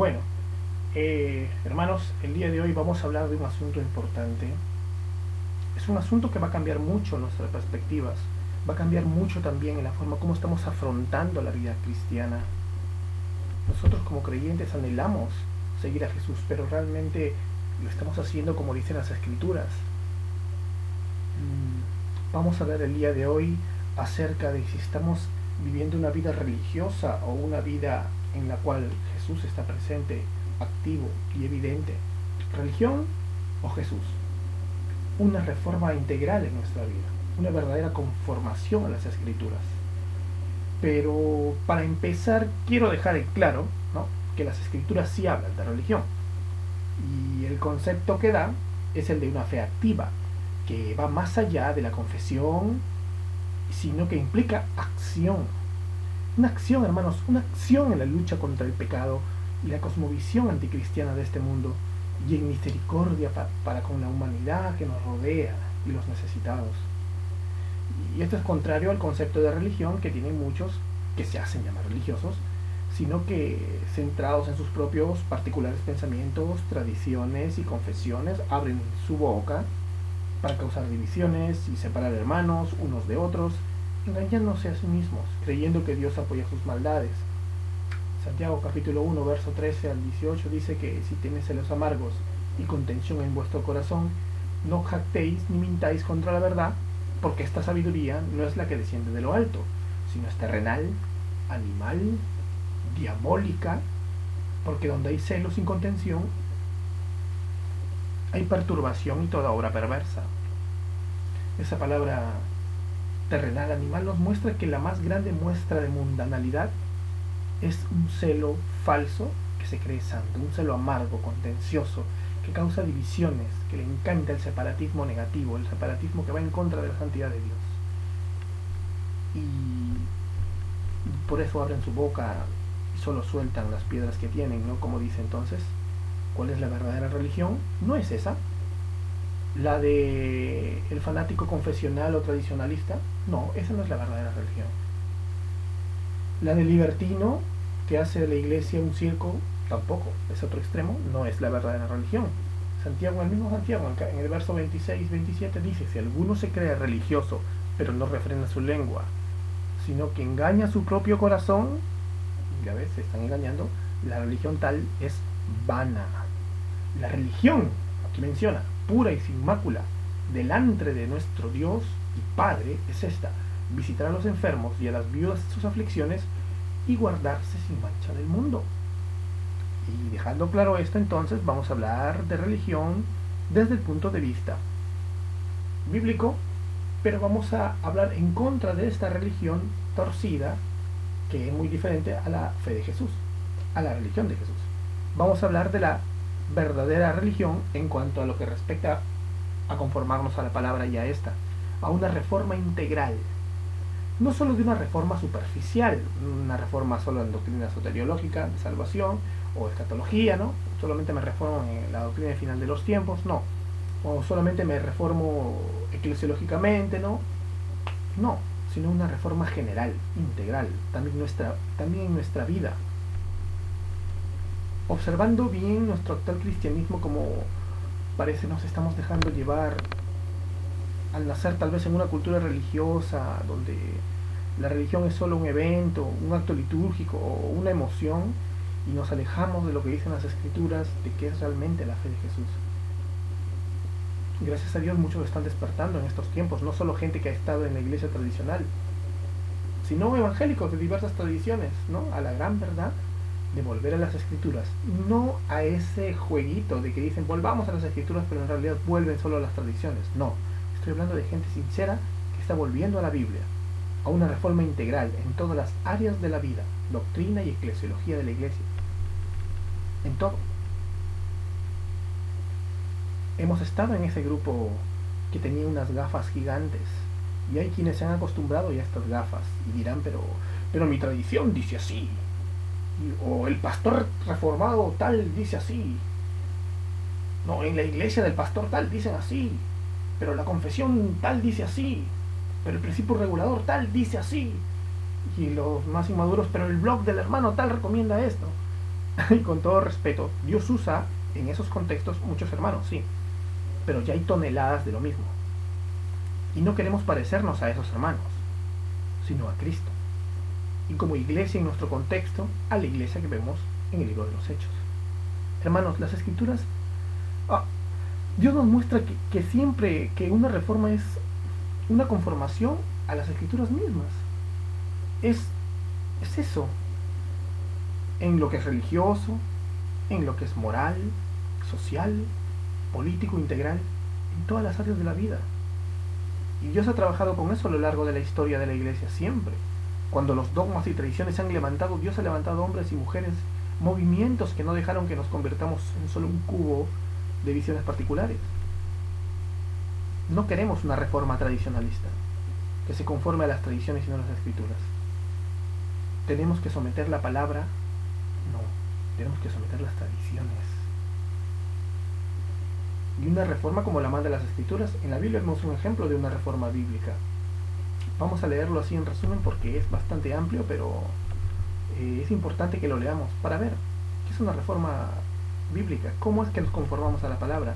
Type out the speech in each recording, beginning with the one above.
Bueno, hermanos, el día de hoy vamos a hablar de un asunto importante. Es un asunto que va a cambiar mucho nuestras perspectivas, va a cambiar mucho también en la forma como estamos afrontando la vida cristiana. Nosotros como creyentes anhelamos seguir a Jesús, pero realmente lo estamos haciendo como dicen las Escrituras. Vamos a hablar el día de hoy acerca de si estamos viviendo una vida religiosa o una vida en la cual Jesús está presente, activo y evidente. ¿Religión o Jesús? Una reforma integral en nuestra vida, una verdadera conformación a las Escrituras. Pero para empezar quiero dejar en claro, ¿no?, que las Escrituras sí hablan de religión, y el concepto que da es el de una fe activa, que va más allá de la confesión, sino que implica acción. Una acción, hermanos, una acción en la lucha contra el pecado y la cosmovisión anticristiana de este mundo, y en misericordia para con la humanidad que nos rodea y los necesitados. Y esto es contrario al concepto de religión que tienen muchos que se hacen llamar religiosos, sino que centrados en sus propios particulares pensamientos, tradiciones y confesiones, abren su boca para causar divisiones y separar hermanos unos de otros, engañándose a sí mismos, creyendo que Dios apoya sus maldades. Santiago capítulo 1, verso 13 al 18 dice que si tenéis celos amargos y contención en vuestro corazón, no jactéis ni mintáis contra la verdad, porque esta sabiduría no es la que desciende de lo alto, sino es terrenal, animal, diabólica, porque donde hay celos sin contención, hay perturbación y toda obra perversa. Esa palabra terrenal, animal, nos muestra que la más grande muestra de mundanalidad es un celo falso que se cree santo, un celo amargo, contencioso, que causa divisiones, que le encanta el separatismo negativo, el separatismo que va en contra de la santidad de Dios. Y por eso abren su boca y solo sueltan las piedras que tienen, ¿no? Como dice entonces, ¿cuál es la verdadera religión? No es esa. La de el fanático confesional o tradicionalista, no, esa no es la verdadera religión. La del libertino que hace de la iglesia un circo, tampoco, es otro extremo, no es la verdadera religión. Santiago, el mismo Santiago, en el verso 26-27 dice, si alguno se cree religioso, pero no refrena su lengua, sino que engaña su propio corazón, ya ves, se están engañando, la religión tal es vana. La religión, aquí menciona, pura y sin mácula, delante de nuestro Dios y Padre, es esta: visitar a los enfermos y a las viudas en sus aflicciones y guardarse sin mancha del mundo. Y dejando claro esto, entonces vamos a hablar de religión desde el punto de vista bíblico, pero vamos a hablar en contra de esta religión torcida, que es muy diferente a la fe de Jesús, a la religión de Jesús. Vamos a hablar de la verdadera religión en cuanto a lo que respecta a conformarnos a la palabra y a esta, a una reforma integral, no solo de una reforma superficial, una reforma solo en doctrina soteriológica, de salvación o escatología, ¿no? Solamente me reformo en la doctrina final de los tiempos, no. O solamente me reformo eclesiológicamente, ¿no? No, sino una reforma general, integral, también en nuestra vida. Observando bien nuestro actual cristianismo, como parece nos estamos dejando llevar al nacer tal vez en una cultura religiosa donde la religión es solo un evento, un acto litúrgico o una emoción, y nos alejamos de lo que dicen las Escrituras, de qué es realmente la fe de Jesús. Gracias a Dios muchos están despertando en estos tiempos, no solo gente que ha estado en la iglesia tradicional, sino evangélicos de diversas tradiciones, ¿no?, a la gran verdad de volver a las Escrituras, no a ese jueguito de que dicen volvamos a las Escrituras, pero en realidad vuelven solo a las tradiciones. No, estoy hablando de gente sincera que está volviendo a la Biblia, a una reforma integral en todas las áreas de la vida, doctrina y eclesiología de la iglesia, en todo. Hemos estado en ese grupo que tenía unas gafas gigantes, y hay quienes se han acostumbrado ya a estas gafas y dirán, pero mi tradición dice así, o el pastor reformado tal dice así, no, en la iglesia del pastor tal dicen así, pero la confesión tal dice así, pero el principio regulador tal dice así, y los más inmaduros, pero el blog del hermano tal recomienda esto. Y con todo respeto, Dios usa en esos contextos muchos hermanos, sí, pero ya hay toneladas de lo mismo. Y no queremos parecernos a esos hermanos, sino a Cristo. Y como iglesia en nuestro contexto, a la iglesia que vemos en el libro de los Hechos. Hermanos, las escrituras, ah, Dios nos muestra que siempre que una reforma es una conformación a las escrituras mismas. Es eso, en lo que es religioso, en lo que es moral, social, político, integral, en todas las áreas de la vida. Y Dios ha trabajado con eso a lo largo de la historia de la iglesia siempre. Cuando los dogmas y tradiciones se han levantado, Dios ha levantado hombres y mujeres, movimientos que no dejaron que nos convirtamos en solo un cubo de visiones particulares. No queremos una reforma tradicionalista que se conforme a las tradiciones y no a las escrituras. Tenemos que someter la palabra, no, tenemos que someter las tradiciones. Y una reforma como la manda las escrituras, en la Biblia vemos un ejemplo de una reforma bíblica. Vamos a leerlo así en resumen porque es bastante amplio, pero es importante que lo leamos para ver qué es una reforma bíblica, cómo es que nos conformamos a la palabra.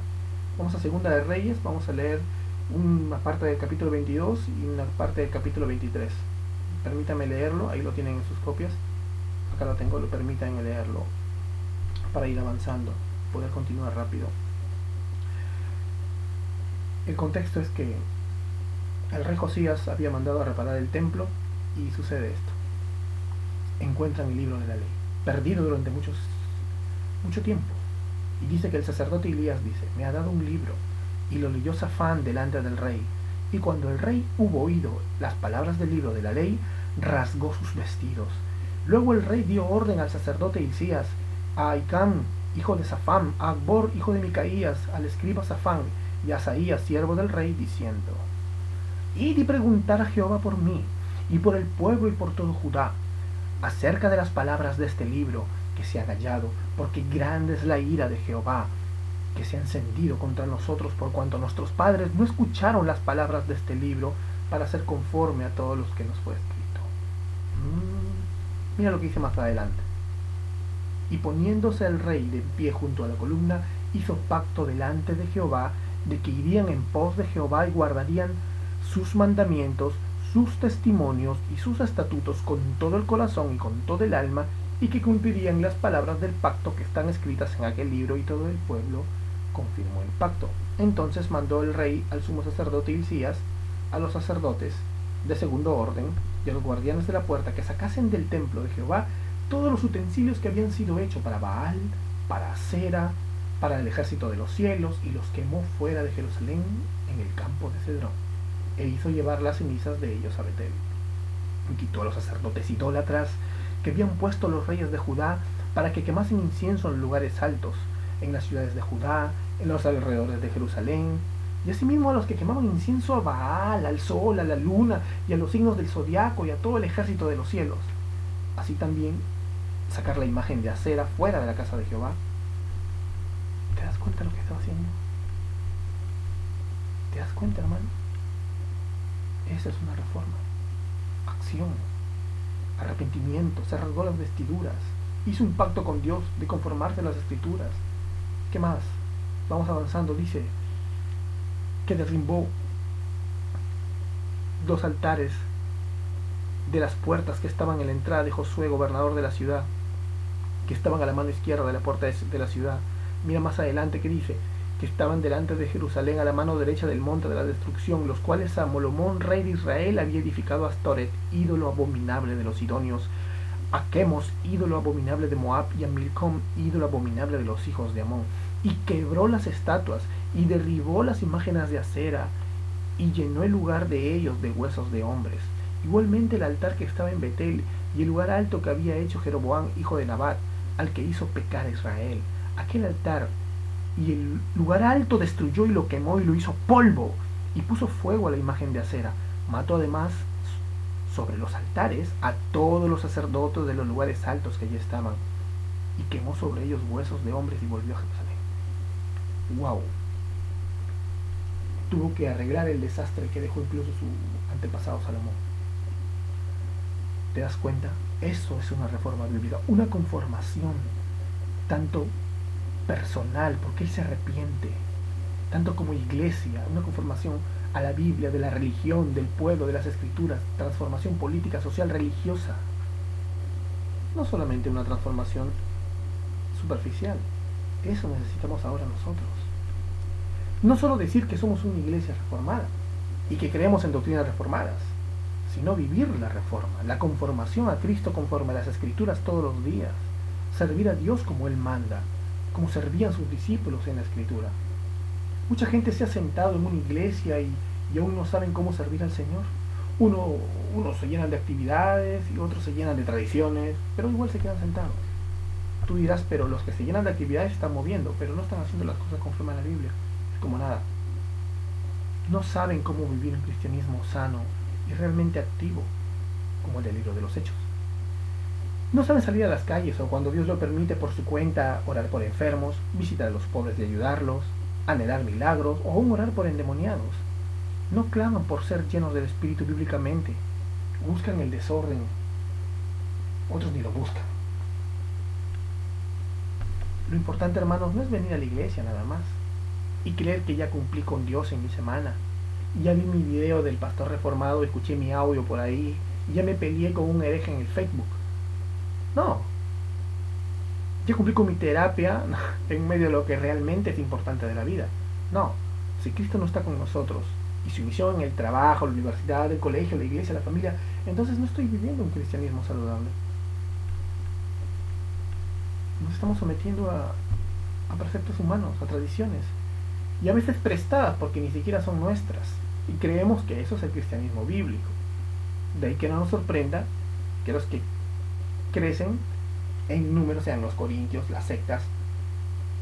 Vamos a Segunda de Reyes, vamos a leer una parte del capítulo 22 y una parte del capítulo 23. Permítame leerlo, ahí lo tienen en sus copias. Acá lo tengo, permítanme leerlo para ir avanzando, poder continuar rápido. El contexto es que el rey Josías había mandado a reparar el templo y sucede esto. Encuentran el libro de la ley, perdido durante mucho tiempo. Y dice que el sacerdote Elías dice, me ha dado un libro, y lo leyó Safán delante del rey. Y cuando el rey hubo oído las palabras del libro de la ley, rasgó sus vestidos. Luego el rey dio orden al sacerdote Hilcías, a Ahicam, hijo de Safán, a Acbor, hijo de Micaías, al escriba Safán, y a Asaías, siervo del rey, diciendo, id y preguntar a Jehová por mí, y por el pueblo y por todo Judá, acerca de las palabras de este libro, que se ha callado, porque grande es la ira de Jehová, que se ha encendido contra nosotros, por cuanto nuestros padres no escucharon las palabras de este libro, para ser conforme a todos los que nos fue escrito. Mira lo que dice más adelante. Y poniéndose el rey de pie junto a la columna, hizo pacto delante de Jehová, de que irían en pos de Jehová y guardarían sus mandamientos, sus testimonios y sus estatutos con todo el corazón y con todo el alma, y que cumplirían las palabras del pacto que están escritas en aquel libro, y todo el pueblo confirmó el pacto. Entonces mandó el rey al sumo sacerdote Hilcías, a los sacerdotes de segundo orden y a los guardianes de la puerta, que sacasen del templo de Jehová todos los utensilios que habían sido hechos para Baal, para Acera, para el ejército de los cielos, y los quemó fuera de Jerusalén en el campo de Cedrón, e hizo llevar las cenizas de ellos a Betel. Y quitó a los sacerdotes idólatras que habían puesto los reyes de Judá para que quemasen incienso en lugares altos, en las ciudades de Judá, en los alrededores de Jerusalén, y asimismo a los que quemaban incienso a Baal, al sol, a la luna y a los signos del zodiaco y a todo el ejército de los cielos. Así también sacar la imagen de Acera fuera de la casa de Jehová. ¿Te das cuenta de lo que estaba haciendo? ¿Te das cuenta, hermano? Esa es una reforma. Acción. Arrepentimiento. Se rasgó las vestiduras. Hizo un pacto con Dios de conformarse a las escrituras. ¿Qué más? Vamos avanzando. Dice que derrimbó 2 altares de las puertas que estaban en la entrada de Josué, gobernador de la ciudad, que estaban a la mano izquierda de la puerta de la ciudad. Mira más adelante que dice que estaban delante de Jerusalén a la mano derecha del monte de la destrucción, los cuales Salomón, rey de Israel, había edificado a Astoret, ídolo abominable de los sidonios, a Quemos, ídolo abominable de Moab, y a Milcom, ídolo abominable de los hijos de Amón, y quebró las estatuas y derribó las imágenes de Acera, y llenó el lugar de ellos de huesos de hombres. Igualmente el altar que estaba en Betel, y el lugar alto que había hecho Jeroboam, hijo de Nabat, al que hizo pecar a Israel. Aquel altar y el lugar alto destruyó y lo quemó y lo hizo polvo, y puso fuego a la imagen de Acera. Mató además sobre los altares a todos los sacerdotes de los lugares altos que allí estaban, y quemó sobre ellos huesos de hombres y volvió a Jerusalén. ¡Wow! Tuvo que arreglar el desastre que dejó incluso su antepasado Salomón. ¿Te das cuenta? Eso es una reforma bíblica, una conformación tanto personal, porque él se arrepiente, tanto como iglesia, una conformación a la Biblia, de la religión, del pueblo, de las escrituras, transformación política, social, religiosa. No solamente una transformación superficial. Eso necesitamos ahora nosotros. No solo decir que somos una iglesia reformada y que creemos en doctrinas reformadas, sino vivir la reforma, la conformación a Cristo conforme a las escrituras todos los días, servir a Dios como Él manda, como servían sus discípulos en la escritura. Mucha gente se ha sentado en una iglesia y aún no saben cómo servir al Señor. Unos se llenan de actividades y otros se llenan de tradiciones, pero igual se quedan sentados. Tú dirás, pero los que se llenan de actividades están moviendo, pero no están haciendo las cosas conforme a la Biblia. Es como nada. No saben cómo vivir un cristianismo sano y realmente activo, como el del libro de los Hechos. No saben salir a las calles o, cuando Dios lo permite, por su cuenta, orar por enfermos, visitar a los pobres y ayudarlos, anhelar milagros o aún orar por endemoniados. No claman por ser llenos del Espíritu bíblicamente. Buscan el desorden. Otros ni lo buscan. Lo importante, hermanos, no es venir a la iglesia nada más y creer que ya cumplí con Dios en mi semana. Ya vi mi video del pastor reformado, escuché mi audio por ahí y ya me peleé con un hereje en el Facebook. No. Ya cumplí con mi terapia en medio de lo que realmente es importante de la vida. No. Si Cristo no está con nosotros y su misión en el trabajo, la universidad, el colegio, la iglesia, la familia, entonces no estoy viviendo un cristianismo saludable. Nos estamos sometiendo a preceptos humanos, a tradiciones, y a veces prestadas porque ni siquiera son nuestras, y creemos que eso es el cristianismo bíblico. De ahí que no nos sorprenda que los que crecen en número sean los corintios, las sectas,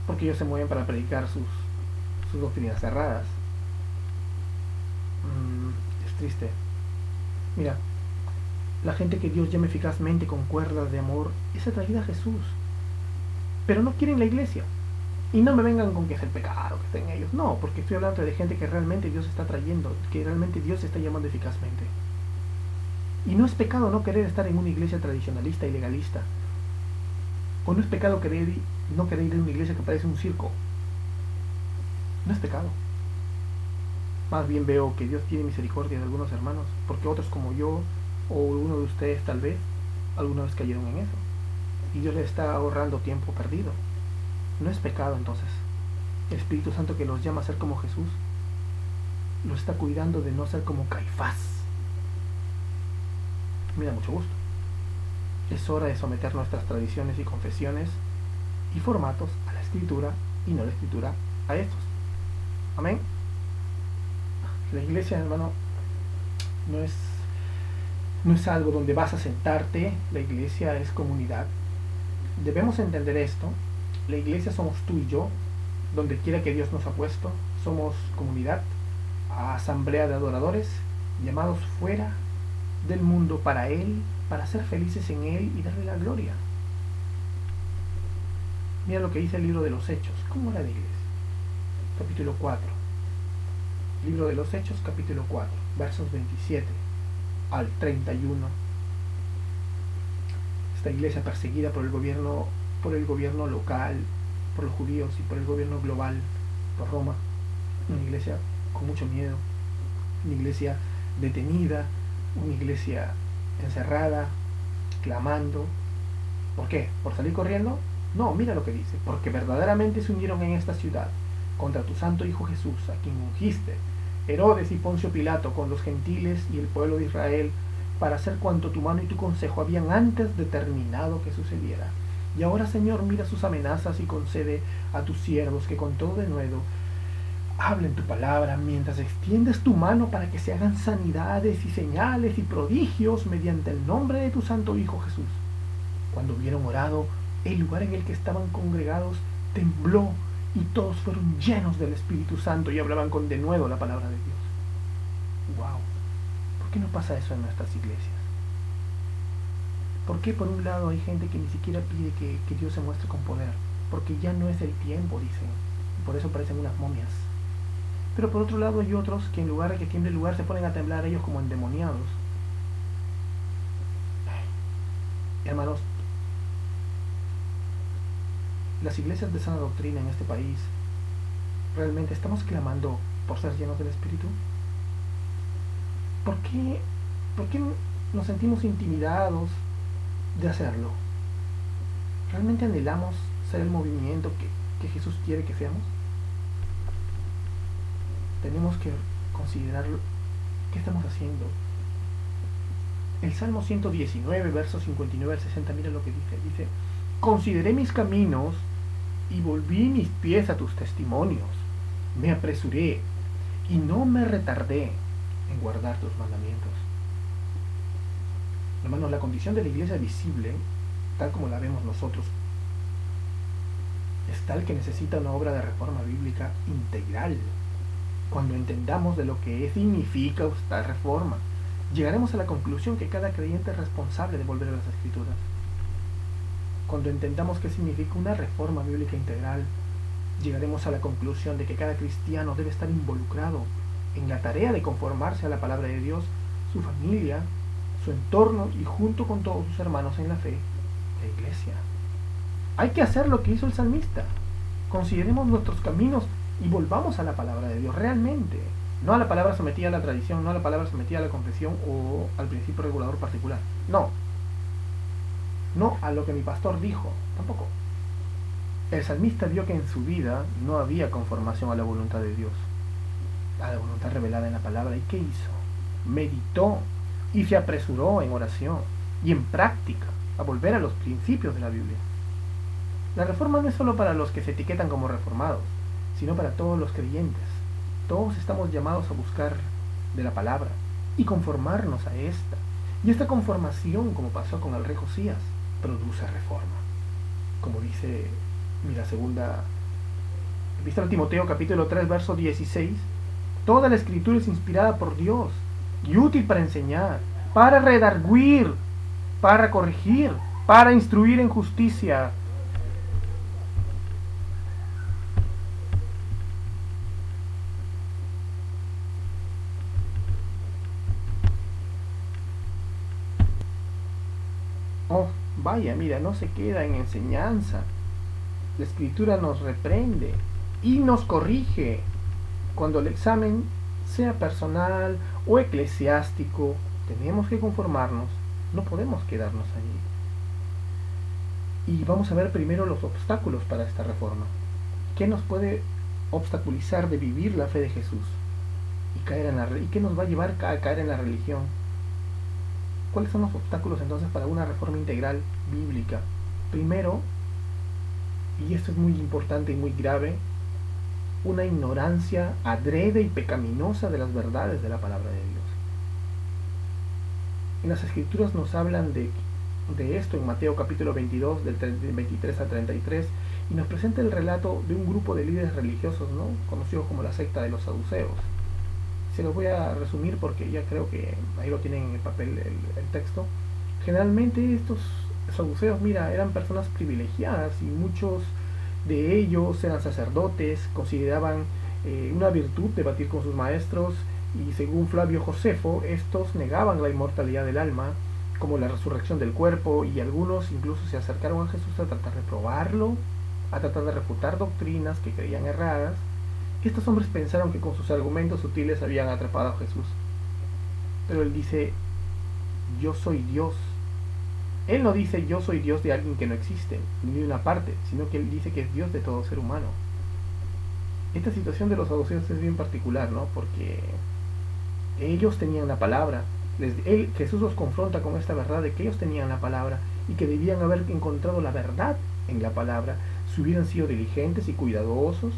porque ellos se mueven para predicar sus doctrinas cerradas. Es triste. Mira, la gente que Dios llama eficazmente con cuerdas de amor es atraída a Jesús, pero no quieren la iglesia. Y no me vengan con que es el pecado que está en ellos. No, porque estoy hablando de gente que realmente Dios está trayendo, que realmente Dios está llamando eficazmente. Y no es pecado no querer estar en una iglesia tradicionalista y legalista. O no es pecado no querer ir a una iglesia que parece un circo. No es pecado. Más bien veo que Dios tiene misericordia de algunos hermanos, porque otros como yo, o uno de ustedes tal vez, alguna vez cayeron en eso. Y Dios les está ahorrando tiempo perdido. No es pecado entonces. El Espíritu Santo, que los llama a ser como Jesús, los está cuidando de no ser como Caifás. Me da mucho gusto. Es hora de someter nuestras tradiciones y confesiones y formatos a la Escritura y no la Escritura a estos. Amén. La iglesia, hermano, no es algo donde vas a sentarte. La iglesia es comunidad. Debemos entender esto. La iglesia somos tú y yo, donde quiera que Dios nos ha puesto. Somos comunidad, asamblea de adoradores, llamados fuera del mundo para Él, para ser felices en Él y darle la gloria. Mira lo que dice el libro de los Hechos. ¿Cómo era la iglesia? Capítulo 4. Libro de los Hechos, capítulo 4, versos 27 al 31. Esta iglesia perseguida por el gobierno local, por los judíos, y por el gobierno global, por Roma. Una iglesia con mucho miedo, una iglesia detenida, una iglesia encerrada, clamando. ¿Por qué? ¿Por salir corriendo? No, mira lo que dice: porque verdaderamente se unieron en esta ciudad contra tu santo Hijo Jesús, a quien ungiste, Herodes y Poncio Pilato, con los gentiles y el pueblo de Israel, para hacer cuanto tu mano y tu consejo habían antes determinado que sucediera. Y ahora, Señor, mira sus amenazas y concede a tus siervos que con todo denuedo hablen tu palabra, mientras extiendes tu mano para que se hagan sanidades y señales y prodigios mediante el nombre de tu santo Hijo Jesús. Cuando hubieron orado, el lugar en el que estaban congregados tembló y todos fueron llenos del Espíritu Santo y hablaban con denuedo la palabra de Dios. ¡Wow! ¿Por qué no pasa eso en nuestras iglesias? ¿Por qué por un lado hay gente que ni siquiera pide que Dios se muestre con poder? Porque ya no es el tiempo, dicen. Y por eso parecen unas momias. Pero por otro lado hay otros que en lugar de que tiemble el lugar se ponen a temblar ellos como endemoniados. Hermanos, las iglesias de sana doctrina en este país, ¿realmente estamos clamando por ser llenos del Espíritu? ¿Por qué, por qué nos sentimos intimidados de hacerlo? ¿Realmente anhelamos ser el movimiento que Jesús quiere que seamos? Tenemos que considerar qué estamos haciendo. El Salmo 119, versos 59 al 60, mira lo que dice. Dice: consideré mis caminos y volví mis pies a tus testimonios. Me apresuré y no me retardé en guardar tus mandamientos. Hermanos, la condición de la iglesia visible, tal como la vemos nosotros, es tal que necesita una obra de reforma bíblica integral. Cuando entendamos de lo que significa esta reforma, llegaremos a la conclusión que cada creyente es responsable de volver a las Escrituras. Cuando entendamos qué significa una reforma bíblica integral, llegaremos a la conclusión de que cada cristiano debe estar involucrado en la tarea de conformarse a la palabra de Dios, su familia, su entorno y junto con todos sus hermanos en la fe, la iglesia. Hay que hacer lo que hizo el salmista. Consideremos nuestros caminos y volvamos a la palabra de Dios realmente. No a la palabra sometida a la tradición, no a la palabra sometida a la confesión o al principio regulador particular. No. No a lo que mi pastor dijo, tampoco. El salmista vio que en su vida no había conformación a la voluntad de Dios, a la voluntad revelada en la palabra. ¿Y qué hizo? Meditó y se apresuró en oración y en práctica a volver a los principios de la Biblia. La reforma no es solo para los que se etiquetan como reformados, sino para todos los creyentes. Todos estamos llamados a buscar de la palabra y conformarnos a esta. Y esta conformación, como pasó con el rey Josías, produce reforma. Como dice, mira, segunda epístola a Timoteo, capítulo 3, verso 16, toda la escritura es inspirada por Dios y útil para enseñar, para redarguir, para corregir, para instruir en justicia. Oh, vaya, mira, no se queda en enseñanza. La escritura nos reprende y nos corrige. Cuando el examen sea personal o eclesiástico, tenemos que conformarnos, no podemos quedarnos allí. Y vamos a ver primero los obstáculos para esta reforma. ¿Qué nos puede obstaculizar de vivir la fe de Jesús? ¿Y qué nos va a llevar a caer en la religión? ¿Cuáles son los obstáculos entonces para una reforma integral bíblica? Primero, y esto es muy importante y muy grave, una ignorancia adrede y pecaminosa de las verdades de la palabra de Dios. En las Escrituras nos hablan de esto en Mateo capítulo 22, del 23 al 33, y nos presenta el relato de un grupo de líderes religiosos, ¿no?, conocidos como la secta de los saduceos. Se los voy a resumir porque ya creo que ahí lo tienen en el papel, el texto. Generalmente estos saduceos, mira, eran personas privilegiadas y muchos de ellos eran sacerdotes, consideraban una virtud debatir con sus maestros, y según Flavio Josefo, estos negaban la inmortalidad del alma, como la resurrección del cuerpo, y algunos incluso se acercaron a Jesús a tratar de probarlo, a tratar de refutar doctrinas que creían erradas. Estos hombres pensaron que con sus argumentos sutiles habían atrapado a Jesús. Pero él dice: yo soy Dios. Él no dice yo soy Dios de alguien que no existe, ni de una parte, sino que él dice que es Dios de todo ser humano. Esta situación de los saduceos es bien particular, ¿no?, porque ellos tenían la palabra. Jesús los confronta con esta verdad de que ellos tenían la palabra y que debían haber encontrado la verdad en la palabra si hubieran sido diligentes y cuidadosos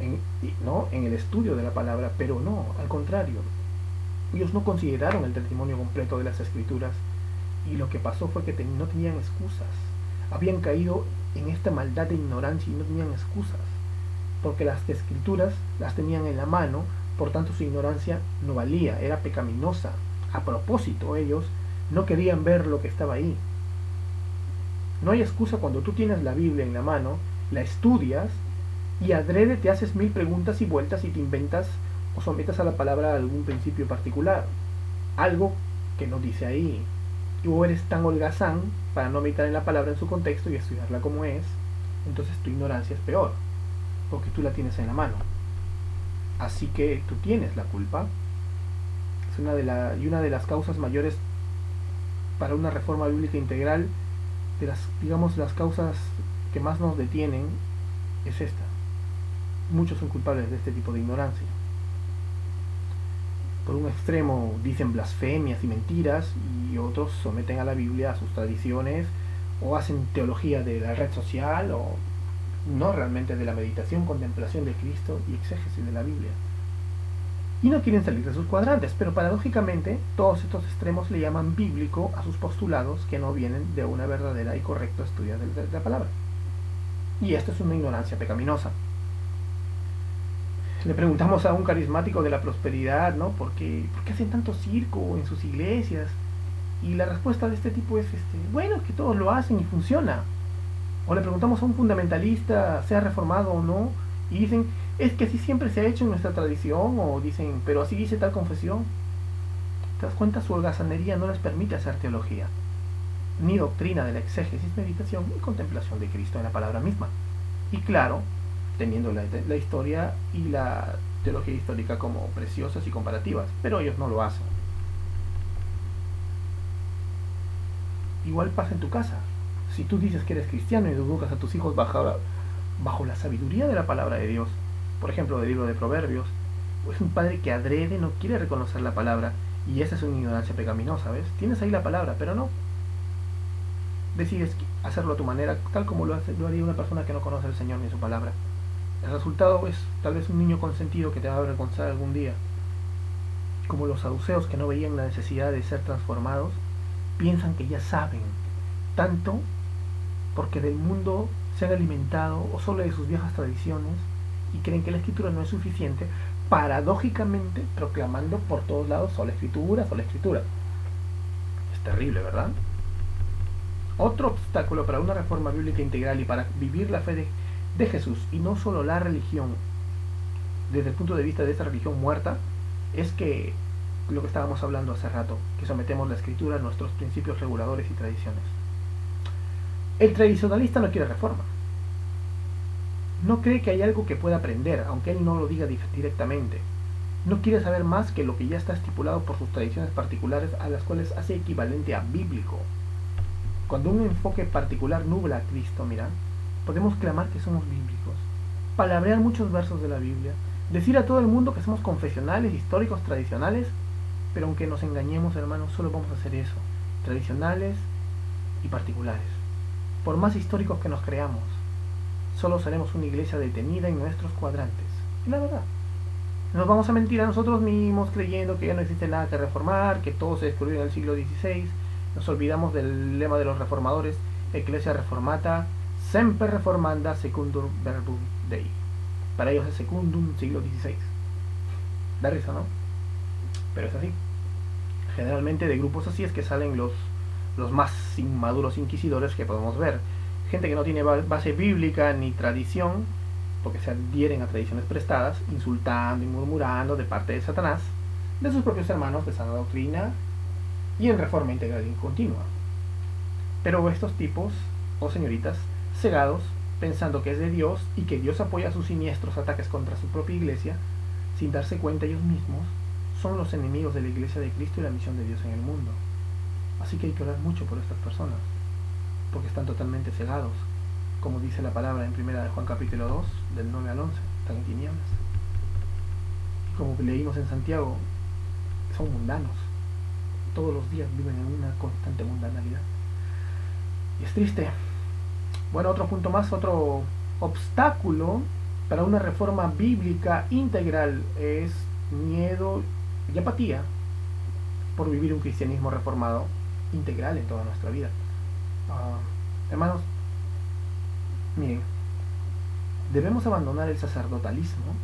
en el estudio de la palabra. Pero no, al contrario, ellos no consideraron el testimonio completo de las Escrituras, y lo que pasó fue que no tenían excusas. Habían caído en esta maldad de ignorancia y no tenían excusas, porque las Escrituras las tenían en la mano, por tanto su ignorancia no valía, era pecaminosa. A propósito, ellos no querían ver lo que estaba ahí. No hay excusa cuando tú tienes la Biblia en la mano, la estudias y adrede te haces 1000 preguntas y vueltas y te inventas o sometes a la palabra algún principio particular, algo que no dice ahí. O eres tan holgazán para no meditar en la palabra en su contexto y estudiarla como es, entonces tu ignorancia es peor, porque tú la tienes en la mano. Así que tú tienes la culpa. Es una de las causas mayores para una reforma bíblica integral, de las causas que más nos detienen, es esta. Muchos son culpables de este tipo de ignorancia. Por un extremo dicen blasfemias y mentiras, y otros someten a la Biblia a sus tradiciones, o hacen teología de la red social, o no realmente de la meditación, contemplación de Cristo y exégesis de la Biblia. Y no quieren salir de sus cuadrantes, pero paradójicamente todos estos extremos le llaman bíblico a sus postulados que no vienen de una verdadera y correcta estudio de la palabra. Y esto es una ignorancia pecaminosa. Le preguntamos a un carismático de la prosperidad, ¿no? ¿Por qué hacen tanto circo en sus iglesias? Y la respuesta de este tipo es, bueno, es que todos lo hacen y funciona. O le preguntamos a un fundamentalista, sea reformado o no, y dicen, es que así siempre se ha hecho en nuestra tradición, o dicen, pero así dice tal confesión. ¿Te das cuenta? Su holgazanería no les permite hacer teología, ni doctrina de la exégesis, meditación y contemplación de Cristo en la palabra misma. Y claro, teniendo la historia y la teología histórica como preciosas y comparativas, pero ellos no lo hacen.Igual pasa en tu casa. Si tú dices que eres cristiano y educas a tus hijos bajo la sabiduría de la palabra de Dios, por ejemplo, del libro de Proverbios, es un padre que adrede no quiere reconocer la palabra, y esa es una ignorancia pecaminosa, ¿ves? Tienes ahí la palabra, pero no. Decides hacerlo a tu manera, tal como lo haría una persona que no conoce al Señor ni su palabra. El resultado es tal vez un niño consentido que te va a avergonzar algún día. Como los saduceos que no veían la necesidad de ser transformados, piensan que ya saben tanto porque del mundo se han alimentado o solo de sus viejas tradiciones y creen que la escritura no es suficiente, paradójicamente proclamando por todos lados sola escritura, sola escritura. Es terrible, ¿verdad? Otro obstáculo para una reforma bíblica integral y para vivir la fe de Jesús, y no solo la religión desde el punto de vista de esta religión muerta, es que lo que estábamos hablando hace rato, que sometemos la escritura a nuestros principios reguladores y tradiciones. El tradicionalista no quiere reforma. No cree que hay algo que pueda aprender, aunque él no lo diga directamente. No quiere saber más que lo que ya está estipulado por sus tradiciones particulares, a las cuales hace equivalente a bíblico. Cuando un enfoque particular nubla a Cristo, mira, podemos clamar que somos bíblicos, palabrear muchos versos de la Biblia, decir a todo el mundo que somos confesionales, históricos, tradicionales, pero aunque nos engañemos, hermanos, solo vamos a hacer eso, tradicionales y particulares. Por más históricos que nos creamos, solo seremos una iglesia detenida en nuestros cuadrantes. Y la verdad, nos vamos a mentir a nosotros mismos creyendo que ya no existe nada que reformar, que todo se descubrió en el siglo XVI. Nos olvidamos del lema de los reformadores, Ecclesia Reformata, Semper Reformanda Secundum Verbum Dei. Para ellos es Secundum siglo XVI. Da risa, ¿no? Pero es así. Generalmente de grupos así es que salen los más inmaduros inquisidores que podemos ver. Gente que no tiene base bíblica ni tradición, porque se adhieren a tradiciones prestadas, insultando y murmurando de parte de Satanás, de sus propios hermanos de sana doctrina y en reforma integral y continua. Pero estos tipos, o señoritas, cegados, pensando que es de Dios y que Dios apoya sus siniestros ataques contra su propia iglesia, sin darse cuenta ellos mismos, son los enemigos de la iglesia de Cristo y la misión de Dios en el mundo. Así que hay que orar mucho por estas personas, porque están totalmente cegados, como dice la palabra en 1 de Juan capítulo 2, del 9 al 11, están en tinieblas. Y como leímos en Santiago, son mundanos, todos los días viven en una constante mundanalidad. Y es triste. Bueno, otro punto más, otro obstáculo para una reforma bíblica integral es miedo y apatía por vivir un cristianismo reformado integral en toda nuestra vida. Hermanos, miren, debemos abandonar el sacerdotalismo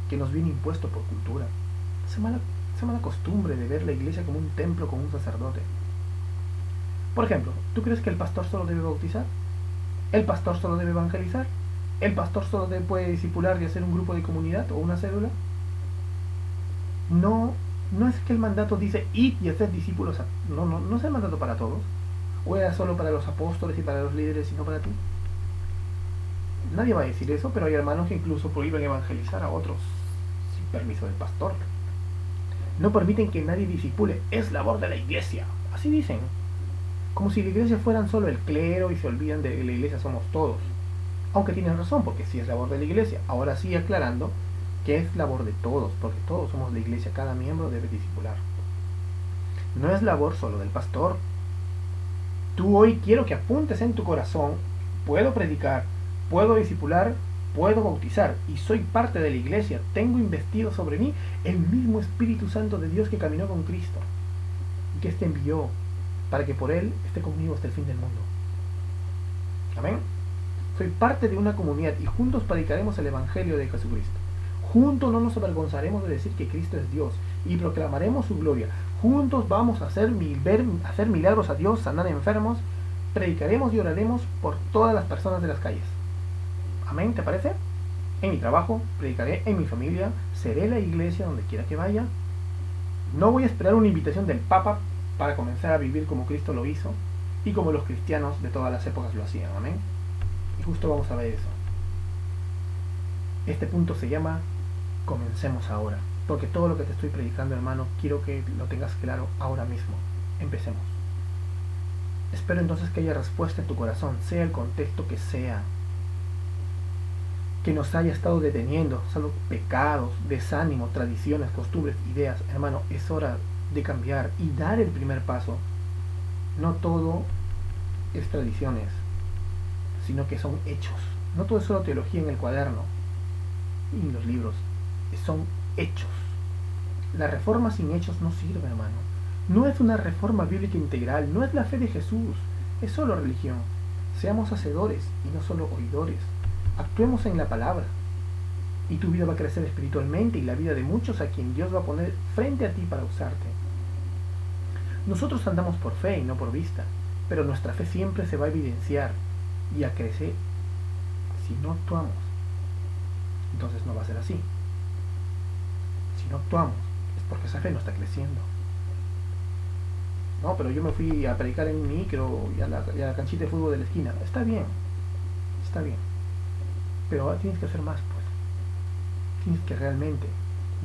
que nos viene impuesto por cultura. Esa mala costumbre de ver la iglesia como un templo con un sacerdote. Por ejemplo, ¿tú crees que el pastor solo debe bautizar? ¿El pastor solo debe evangelizar? ¿El pastor solo puede discipular y hacer un grupo de comunidad o una célula? No es que el mandato dice id y hacer discípulos. No es el mandato para todos. ¿O era solo para los apóstoles y para los líderes y no para ti? Nadie va a decir eso, pero hay hermanos que incluso prohíben evangelizar a otros sin permiso del pastor. No permiten que nadie disipule, es labor de la iglesia. Así dicen. Como si la iglesia fueran solo el clero y se olvidan de que la iglesia somos todos. Aunque tienen razón, porque sí es labor de la iglesia. Ahora sí aclarando que es labor de todos, porque todos somos la iglesia, cada miembro debe discipular. No es labor solo del pastor. Tú hoy quiero que apuntes en tu corazón, puedo predicar, puedo discipular, puedo bautizar y soy parte de la iglesia, tengo investido sobre mí el mismo Espíritu Santo de Dios que caminó con Cristo y que éste envió para que por él esté conmigo hasta el fin del mundo. Amén. Soy parte de una comunidad y juntos predicaremos el Evangelio de Jesucristo. Juntos no nos avergonzaremos de decir que Cristo es Dios y proclamaremos su gloria. Juntos vamos a hacer milagros a Dios, sanar enfermos, predicaremos y oraremos por todas las personas de las calles. Amén, ¿te parece? En mi trabajo, predicaré, en mi familia, seré la iglesia donde quiera que vaya. No voy a esperar una invitación del Papa para comenzar a vivir como Cristo lo hizo y como los cristianos de todas las épocas lo hacían. Amén. Y justo vamos a ver eso. Este punto se llama comencemos ahora, porque todo lo que te estoy predicando, hermano, quiero que lo tengas claro ahora mismo. Empecemos. Espero entonces que haya respuesta en tu corazón, sea el contexto que sea, que nos haya estado deteniendo, salvo pecados, desánimo, tradiciones, costumbres, ideas. Hermano, es hora de cambiar y dar el primer paso. No todo es tradiciones, sino que son hechos. No todo es solo teología en el cuaderno y en los libros, son hechos. La reforma sin hechos no sirve, hermano. No es una reforma bíblica integral, no es la fe de Jesús, es solo religión. Seamos hacedores y no solo oidores. Actuemos en la palabra y tu vida va a crecer espiritualmente y la vida de muchos a quien Dios va a poner frente a ti para usarte. Nosotros andamos por fe y no por vista, pero nuestra fe siempre se va a evidenciar y a crecer si no actuamos. Entonces no va a ser así. Si no actuamos es porque esa fe no está creciendo. No, pero yo me fui a predicar en un micro y a la canchita de fútbol de la esquina. Está bien, pero ahora tienes que hacer más, pues. Tienes que realmente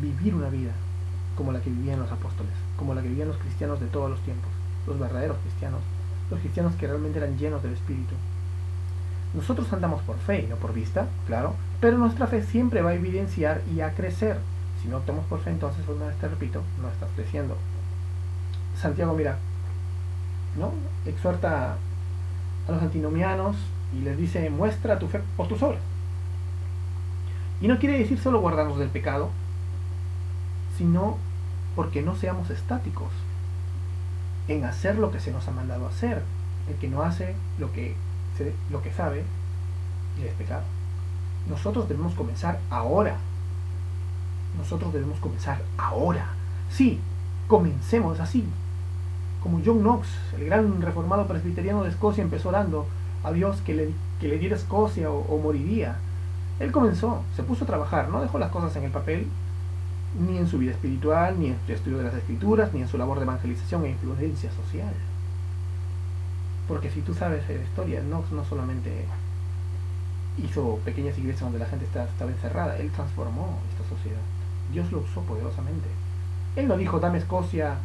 vivir una vida como la que vivían los apóstoles, como la que vivían los cristianos de todos los tiempos, los verdaderos cristianos, los cristianos que realmente eran llenos del Espíritu. Nosotros andamos por fe y no por vista, claro, pero nuestra fe siempre va a evidenciar y a crecer. Si no optamos por fe, entonces, una vez te repito, no estás creciendo. Santiago, mira, ¿no? Exhorta a los antinomianos y les dice, muestra tu fe por tus obras. Y no quiere decir solo guardarnos del pecado, sino porque no seamos estáticos en hacer lo que se nos ha mandado hacer. El que no hace lo que sabe, y es pecado. Nosotros debemos comenzar ahora. Sí, comencemos así. Como John Knox, el gran reformado presbiteriano de Escocia, empezó orando a Dios que le diera Escocia o moriría. Él comenzó, se puso a trabajar, no dejó las cosas en el papel, ni en su vida espiritual, ni en su estudio de las escrituras, ni en su labor de evangelización e influencia social. Porque si tú sabes la historia, Knox no solamente hizo pequeñas iglesias donde la gente estaba encerrada, él transformó esta sociedad. Dios lo usó poderosamente. Él no dijo, dame Escocia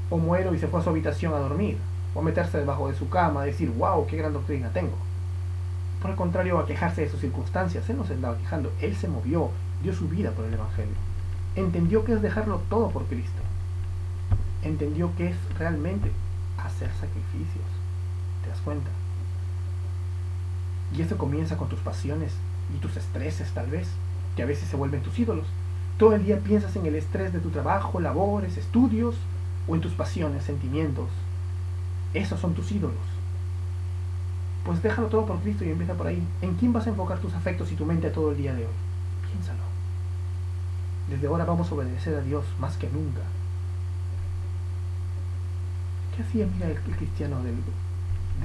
o muero, y se fue a su habitación a dormir, o a meterse debajo de su cama, a decir, wow, qué gran doctrina tengo. Por el contrario, a quejarse de sus circunstancias. Él no se andaba quejando, él se movió, dio su vida por el Evangelio. Entendió que es dejarlo todo por Cristo. Entendió que es realmente hacer sacrificios. ¿Te das cuenta? Y esto comienza con tus pasiones y tus estreses, tal vez, que a veces se vuelven tus ídolos. Todo el día piensas en el estrés de tu trabajo, labores, estudios, o en tus pasiones, sentimientos. Esos son tus ídolos. Pues déjalo todo por Cristo y empieza por ahí. ¿En quién vas a enfocar tus afectos y tu mente todo el día de hoy? Piénsalo. Desde ahora vamos a obedecer a Dios más que nunca. ¿Qué hacía, mira, el cristiano de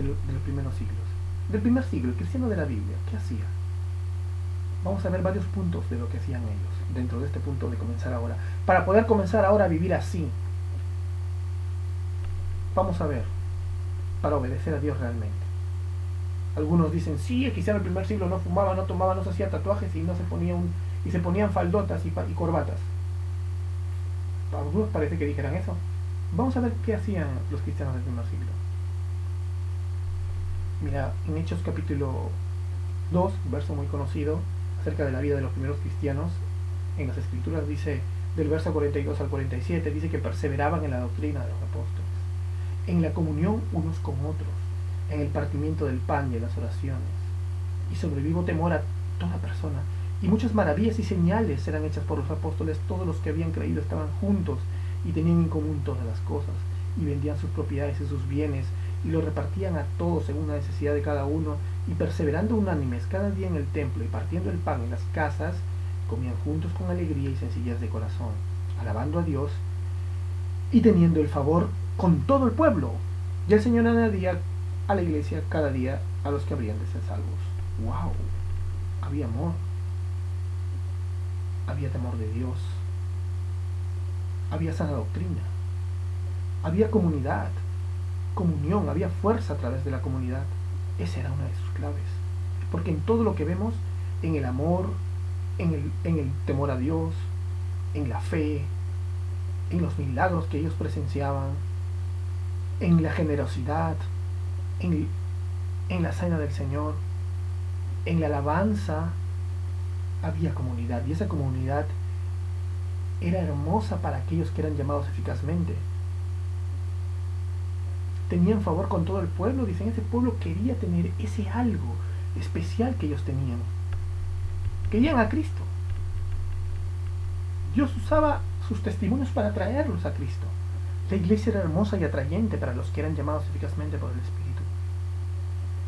los primeros siglos? Del primer siglo, el cristiano de la Biblia, ¿qué hacía? Vamos a ver varios puntos de lo que hacían ellos, dentro de este punto de comenzar ahora. Para poder comenzar ahora a vivir así, vamos a ver, para obedecer a Dios realmente. Algunos dicen, sí, el cristiano del primer siglo no fumaba, no tomaba, no se hacía tatuajes y no se ponía y se ponían faldotas y corbatas. A algunos parece que dijeran eso. Vamos a ver qué hacían los cristianos del primer siglo. Mira, en Hechos capítulo 2, verso muy conocido, acerca de la vida de los primeros cristianos, en las escrituras dice, del verso 42 al 47, dice que perseveraban en la doctrina de los apóstoles, en la comunión unos con otros, en el partimiento del pan y en las oraciones. Y sobre vivo temor a toda persona. Y muchas maravillas y señales eran hechas por los apóstoles. Todos los que habían creído estaban juntos y tenían en común todas las cosas, y vendían sus propiedades y sus bienes, y lo repartían a todos según la necesidad de cada uno, y perseverando unánimes cada día en el templo y partiendo el pan en las casas, comían juntos con alegría y sencillez de corazón, alabando a Dios y teniendo el favor con todo el pueblo. Y el Señor añadía a la iglesia cada día a los que habrían de ser salvos. ¡Wow! Había amor, había temor de Dios, había sana doctrina, había comunidad, comunión, había fuerza a través de la comunidad. Esa era una de sus claves. Porque en todo lo que vemos, en el amor, en el temor a Dios, en la fe, en los milagros que ellos presenciaban, en la generosidad, en la cena del Señor, en la alabanza, había comunidad. Y esa comunidad era hermosa para aquellos que eran llamados eficazmente. Tenían favor con todo el pueblo. Dicen, ese pueblo quería tener ese algo especial que ellos tenían. Querían a Cristo. Dios usaba sus testimonios para traerlos a Cristo. La iglesia era hermosa y atrayente para los que eran llamados eficazmente por el Espíritu.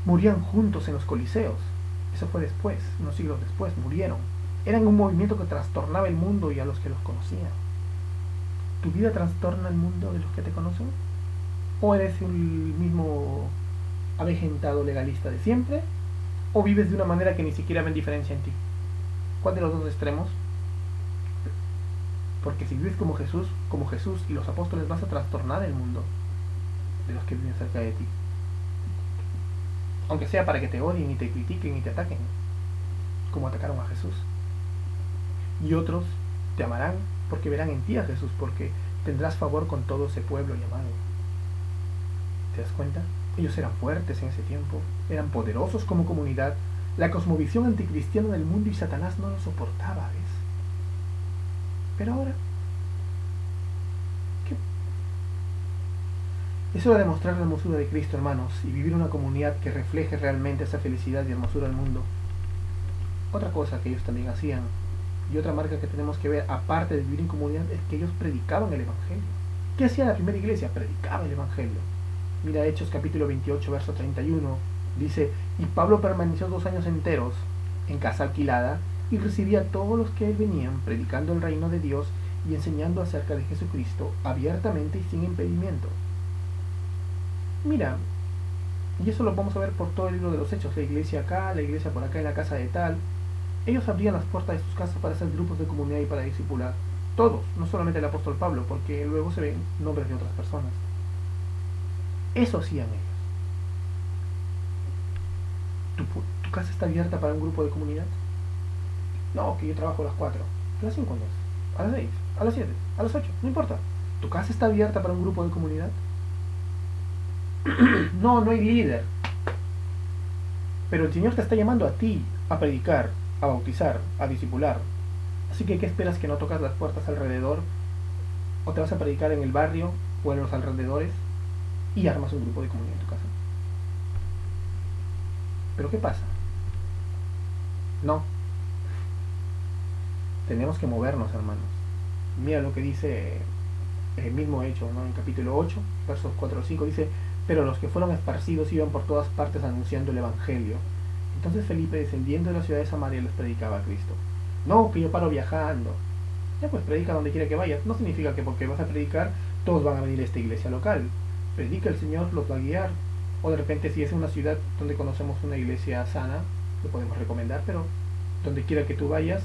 Morían juntos en los coliseos. Eso fue después, unos siglos después, murieron. Eran un movimiento que trastornaba el mundo y a los que los conocían. ¿Tu vida trastorna el mundo de los que te conocen? ¿O eres el mismo avejentado legalista de siempre? ¿O vives de una manera que ni siquiera ven diferencia en ti? ¿Cuál de los dos extremos? Porque si vives como Jesús y los apóstoles, vas a trastornar el mundo de los que viven cerca de ti. Aunque sea para que te odien y te critiquen y te ataquen, como atacaron a Jesús. Y otros te amarán porque verán en ti a Jesús, porque tendrás favor con todo ese pueblo llamado. ¿Te das cuenta? Ellos eran fuertes en ese tiempo, eran poderosos como comunidad. La cosmovisión anticristiana del mundo y Satanás no lo soportaba, ¿ves? Pero ahora, ¿qué? Eso era demostrar la hermosura de Cristo, hermanos, y vivir una comunidad que refleje realmente esa felicidad y hermosura del mundo. Otra cosa que ellos también hacían, y otra marca que tenemos que ver, aparte de vivir en comunidad, es que ellos predicaban el Evangelio. ¿Qué hacía la primera iglesia? Predicaba el Evangelio. Mira Hechos capítulo 28, verso 31, dice, y Pablo permaneció 2 años enteros en casa alquilada, y recibía a todos los que venían, predicando el reino de Dios y enseñando acerca de Jesucristo abiertamente y sin impedimento. Mira, y eso lo vamos a ver por todo el libro de los Hechos, la iglesia acá, la iglesia por acá en la casa de tal. Ellos abrían las puertas de sus casas para hacer grupos de comunidad y para discipular. Todos, no solamente el apóstol Pablo, porque luego se ven nombres de otras personas. Eso hacían ellos. ¿Tu casa está abierta para un grupo de comunidad? No, que yo trabajo a las 4. ¿A las 5 no es? ¿A las 6? ¿A las 7? ¿A las 8? No importa. ¿Tu casa está abierta para un grupo de comunidad? No, no hay líder. Pero el Señor te está llamando a ti a predicar, a bautizar, a discipular. Así que, ¿qué esperas, que no tocas las puertas alrededor? ¿O te vas a predicar en el barrio o en los alrededores y armas un grupo de comunidad en tu casa? ¿Pero qué pasa? No. Tenemos que movernos, hermanos. Mira lo que dice el mismo Hecho, ¿no? En capítulo 8, versos 4 o 5, dice, pero los que fueron esparcidos iban por todas partes anunciando el Evangelio. Entonces Felipe, descendiendo de la ciudad de Samaria, les predicaba a Cristo. No, que yo paro viajando. Ya pues, predica donde quiera que vayas. No significa que porque vas a predicar, todos van a venir a esta iglesia local. Predica, el Señor los va a guiar. O de repente, si es una ciudad donde conocemos una iglesia sana, lo podemos recomendar, pero donde quiera que tú vayas,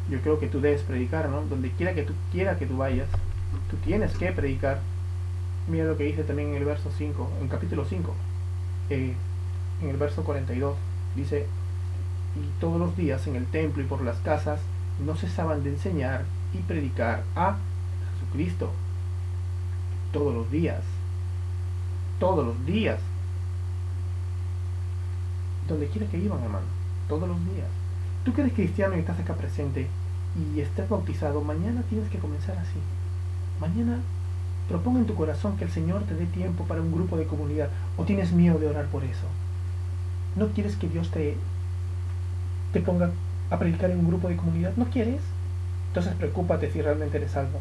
yo creo que tú debes predicar, ¿no? Donde quiera que tú vayas, tú tienes que predicar. Mira lo que dice también en el verso 5, en capítulo 5. en el verso 42, dice: y todos los días en el templo y por las casas no cesaban de enseñar y predicar a Jesucristo. Todos los días. Todos los días. Donde quiera que iban, hermano. Todos los días. Tú que eres cristiano y estás acá presente y estás bautizado, mañana tienes que comenzar así. Mañana propon en tu corazón que el Señor te dé tiempo para un grupo de comunidad. ¿O tienes miedo de orar por eso? ¿No quieres que Dios te ponga a predicar en un grupo de comunidad? ¿No quieres? Entonces preocúpate si realmente eres salvo.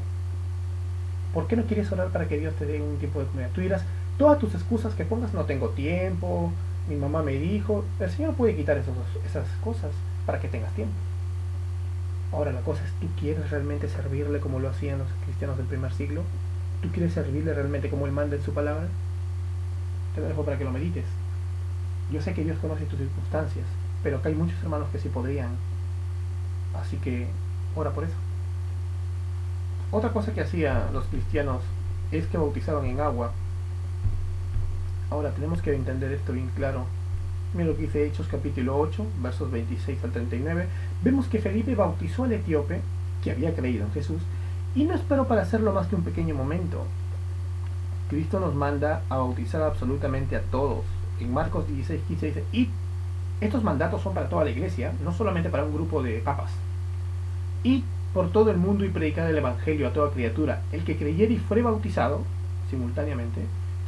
¿Por qué no quieres orar para que Dios te dé un tiempo de comunidad? Tú dirás, todas tus excusas que pongas: no tengo tiempo, mi mamá me dijo. El Señor puede quitar esas cosas para que tengas tiempo. Ahora la cosa es, ¿tú quieres realmente servirle como lo hacían los cristianos del primer siglo? ¿Tú quieres servirle realmente como Él manda en su palabra? Te lo dejo para que lo medites. Yo sé que Dios conoce tus circunstancias, pero acá hay muchos hermanos que sí podrían. Así que ora por eso. Otra cosa que hacían los cristianos es que bautizaban en agua. Ahora tenemos que entender esto bien claro. Mira lo que dice Hechos capítulo 8, versos 26 al 39. Vemos que Felipe bautizó al etíope, que había creído en Jesús, y no esperó para hacerlo más que un pequeño momento. Cristo nos manda a bautizar absolutamente a todos. En Marcos 16:15 dice: y estos mandatos son para toda la iglesia, no solamente para un grupo de papas. Y por todo el mundo y predicar el evangelio a toda criatura. El que creyere y fuere bautizado simultáneamente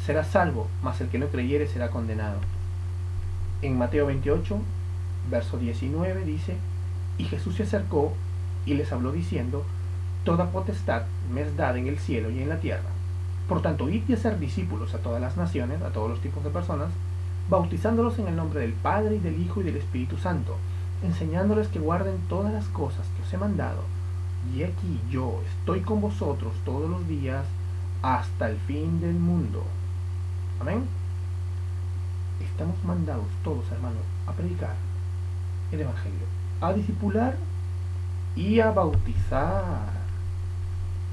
será salvo, mas el que no creyere será condenado. En Mateo 28, verso 19 dice: y Jesús se acercó y les habló diciendo: toda potestad me es dada en el cielo y en la tierra. Por tanto, id y hacer discípulos a todas las naciones, a todos los tipos de personas, bautizándolos en el nombre del Padre y del Hijo y del Espíritu Santo, enseñándoles que guarden todas las cosas que os he mandado. Y aquí yo estoy con vosotros todos los días hasta el fin del mundo. Amén. Estamos mandados todos, hermanos, a predicar el evangelio, a discipular y a bautizar.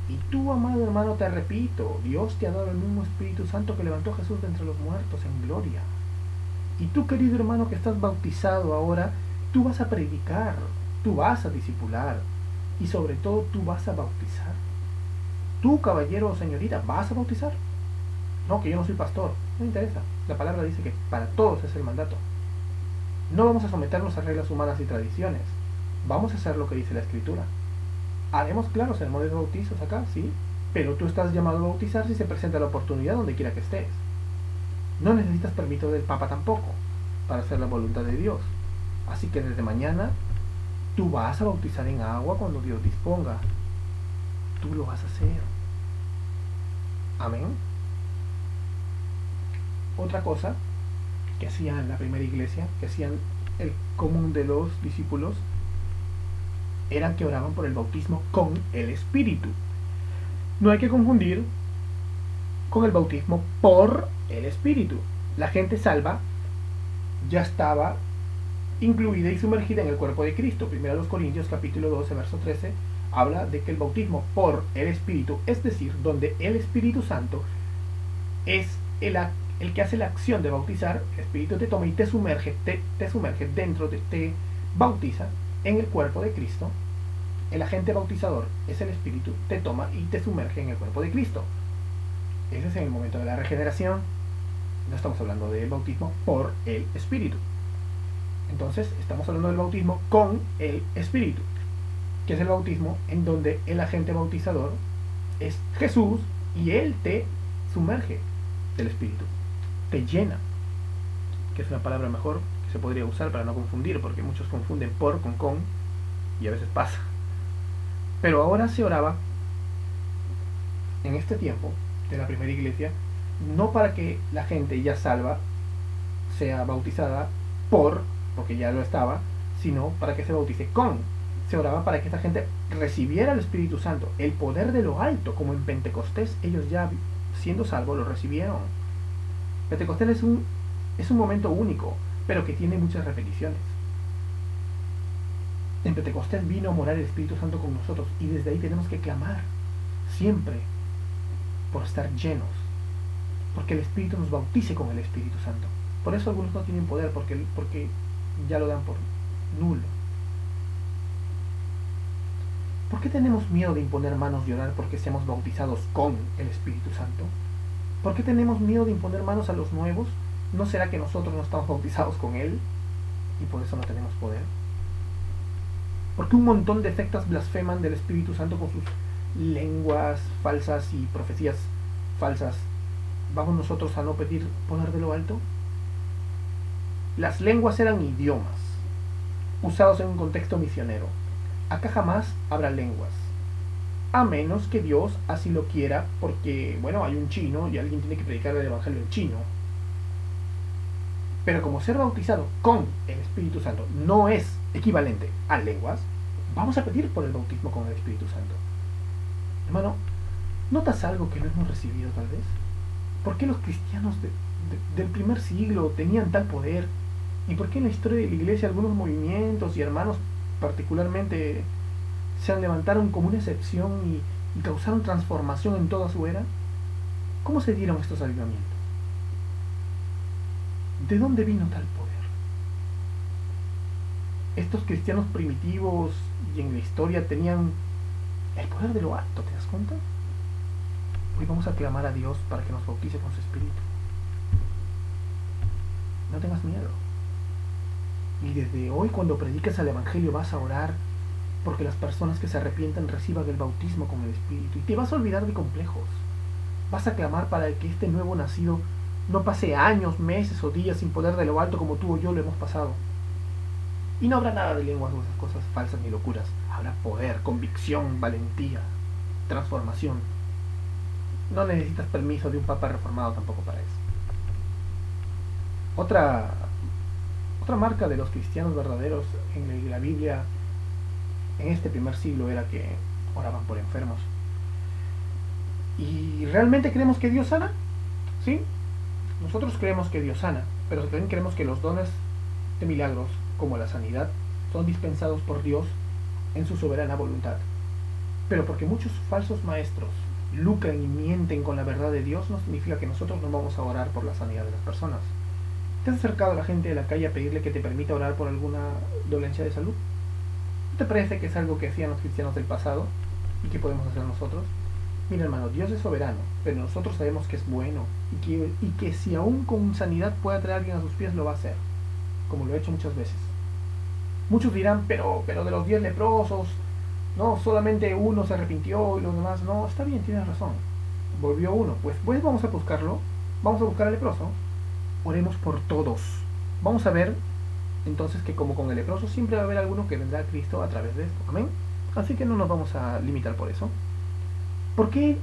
Y tú, amado hermano, te repito, Dios te ha dado el mismo Espíritu Santo que levantó a Jesús de entre los muertos en gloria. Y tú, querido hermano, que estás bautizado ahora, tú vas a predicar, tú vas a discipular y sobre todo tú vas a bautizar. Tú, caballero o señorita, vas a bautizar. No, que yo no soy pastor, no me interesa. La palabra dice que para todos es el mandato. No vamos a someternos a reglas humanas y tradiciones. Vamos a hacer lo que dice la Escritura. Haremos, claro, sermones de bautizos acá, sí, pero tú estás llamado a bautizar si se presenta la oportunidad donde quiera que estés. No necesitas permiso del Papa tampoco para hacer la voluntad de Dios. Así que desde mañana tú vas a bautizar en agua cuando Dios disponga. Tú lo vas a hacer. Amén. Otra cosa que hacían la primera iglesia, que hacían el común de los discípulos, era que oraban por el bautismo con el Espíritu. No hay que confundir con el bautismo por el Espíritu. La gente salva ya estaba incluida y sumergida en el cuerpo de Cristo. Primero los Corintios capítulo 12, verso 13, habla de que el bautismo por el Espíritu, es decir, donde el Espíritu Santo es el que hace la acción de bautizar, el Espíritu te toma y te sumerge dentro te bautiza en el cuerpo de Cristo. El agente bautizador es el Espíritu, te toma y te sumerge en el cuerpo de Cristo. Ese es en el momento de la regeneración. No estamos hablando del bautismo por el Espíritu. Entonces estamos hablando del bautismo con el Espíritu, que es el bautismo en donde el agente bautizador es Jesús y Él te sumerge del Espíritu, te llena, que es una palabra mejor que se podría usar para no confundir, porque muchos confunden por con y a veces pasa. Pero ahora se oraba en este tiempo de la primera iglesia, no para que la gente ya salva sea bautizada porque ya lo estaba, sino para que se bautice con. Se oraba para que esta gente recibiera el Espíritu Santo, el poder de lo alto, como en Pentecostés ellos ya siendo salvos lo recibieron. Pentecostés es un momento único, pero que tiene muchas repeticiones. En Pentecostés vino a morar el Espíritu Santo con nosotros y desde ahí tenemos que clamar siempre por estar llenos, porque el Espíritu nos bautice con el Espíritu Santo. Por eso algunos no tienen poder, porque ya lo dan por nulo. ¿Por qué tenemos miedo de imponer manos y orar porque seamos bautizados con el Espíritu Santo? ¿Por qué tenemos miedo de imponer manos a los nuevos? ¿No será que nosotros no estamos bautizados con Él y por eso no tenemos poder? ¿Por qué un montón de sectas blasfeman del Espíritu Santo con sus lenguas falsas y profecías falsas? ¿Vamos nosotros a no pedir poder de lo alto? Las lenguas eran idiomas usados en un contexto misionero. Acá jamás habrá lenguas, a menos que Dios así lo quiera, porque, bueno, hay un chino y alguien tiene que predicar el Evangelio en chino. Pero como ser bautizado con el Espíritu Santo no es equivalente a lenguas, vamos a pedir por el bautismo con el Espíritu Santo. Hermano, ¿notas algo que no hemos recibido tal vez? ¿Por qué los cristianos del primer siglo tenían tal poder? ¿Y por qué en la historia de la iglesia algunos movimientos y hermanos particularmente se levantaron como una excepción y causaron transformación en toda su era? ¿Cómo se dieron estos avivamientos? ¿De dónde vino tal poder? Estos cristianos primitivos y en la historia tenían el poder de lo alto, ¿te das cuenta? Hoy vamos a clamar a Dios para que nos bautice con su Espíritu. No tengas miedo. Y desde hoy, cuando prediques el Evangelio, vas a orar porque las personas que se arrepientan reciban el bautismo con el Espíritu. Y te vas a olvidar de complejos. Vas a clamar para que este nuevo nacido no pase años, meses o días sin poder de lo alto como tú o yo lo hemos pasado. Y no habrá nada de lenguas o esas cosas falsas ni locuras. Habrá poder, convicción, valentía, transformación. No necesitas permiso de un papa reformado tampoco para eso. Otra marca de los cristianos verdaderos en la Biblia en este primer siglo era que oraban por enfermos. ¿Y realmente creemos que Dios sana? ¿Sí? Nosotros creemos que Dios sana, pero también creemos que los dones de milagros, como la sanidad, son dispensados por Dios en su soberana voluntad. Pero porque muchos falsos maestros lucran y mienten con la verdad de Dios, no significa que nosotros no vamos a orar por la sanidad de las personas. ¿Te has acercado a la gente de la calle a pedirle que te permita orar por alguna dolencia de salud? ¿No te parece que es algo que hacían los cristianos del pasado y que podemos hacer nosotros? Mira, hermano, Dios es soberano, pero nosotros sabemos que es bueno y que si aún con sanidad puede traer a alguien a sus pies, lo va a hacer, como lo he hecho muchas veces. Muchos dirán, pero de los 10 leprosos, no, solamente uno se arrepintió y los demás no. Está bien, tienes razón, volvió uno, pues vamos a buscarlo, vamos a buscar al leproso. Oremos por todos. Vamos a ver entonces que como con el leproso siempre va a haber alguno que vendrá a Cristo a través de esto. Amén. Así que no nos vamos a limitar por eso. ¿Por qué?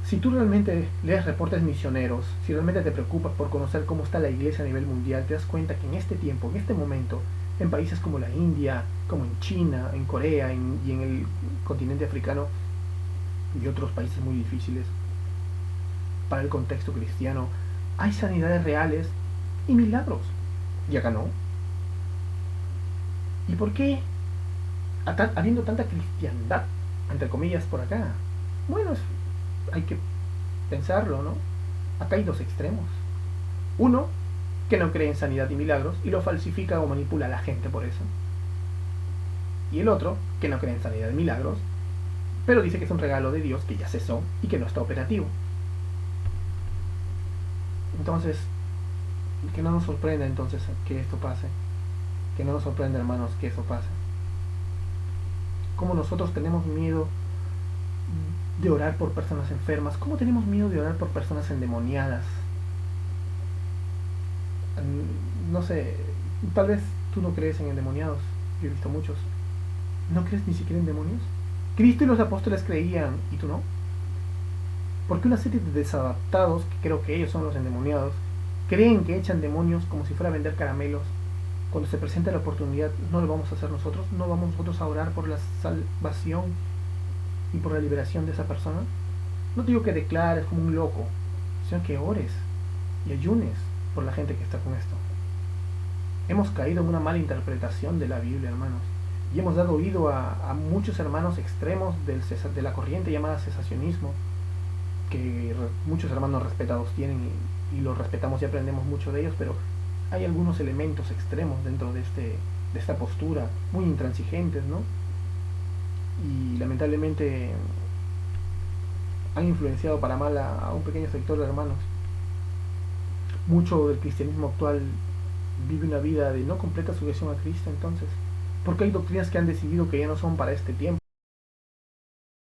Si tú realmente lees reportes misioneros, si realmente te preocupas por conocer cómo está la iglesia a nivel mundial, te das cuenta que en este tiempo, en este momento, en países como la India, como en China, en Corea y en el continente africano y otros países muy difíciles para el contexto cristiano, hay sanidades reales y milagros. Y acá no. ¿Y por qué habiendo tanta cristiandad, entre comillas, por acá? Bueno, hay que pensarlo, ¿no? Acá hay dos extremos. Uno, que no cree en sanidad y milagros y lo falsifica o manipula a la gente por eso. Y el otro, que no cree en sanidad y milagros, pero dice que es un regalo de Dios que ya cesó y que no está operativo. Entonces, que no nos sorprenda entonces que esto pase. Que no nos sorprenda, hermanos, que eso pase. Como nosotros tenemos miedo de orar por personas enfermas, ¿cómo tenemos miedo de orar por personas endemoniadas? No sé, tal vez tú no crees en endemoniados, yo he visto muchos. ¿No crees ni siquiera en demonios? Cristo y los apóstoles creían, ¿y tú no? Porque una serie de desadaptados, que creo que ellos son los endemoniados, creen que echan demonios como si fuera a vender caramelos. Cuando se presenta la oportunidad, no lo vamos a hacer nosotros, no vamos nosotros a orar por la salvación y por la liberación de esa persona. No te digo que declares como un loco, sino que ores y ayunes por la gente que está con esto. Hemos caído en una mala interpretación de la Biblia, hermanos, y hemos dado oído a muchos hermanos extremos de la corriente llamada cesacionismo, que muchos hermanos respetados tienen y los respetamos y aprendemos mucho de ellos, pero hay algunos elementos extremos dentro de esta postura, muy intransigentes, ¿no? Y lamentablemente han influenciado para mal a un pequeño sector de hermanos. Mucho del cristianismo actual vive una vida de no completa sujeción a Cristo, entonces, porque hay doctrinas que han decidido que ya no son para este tiempo.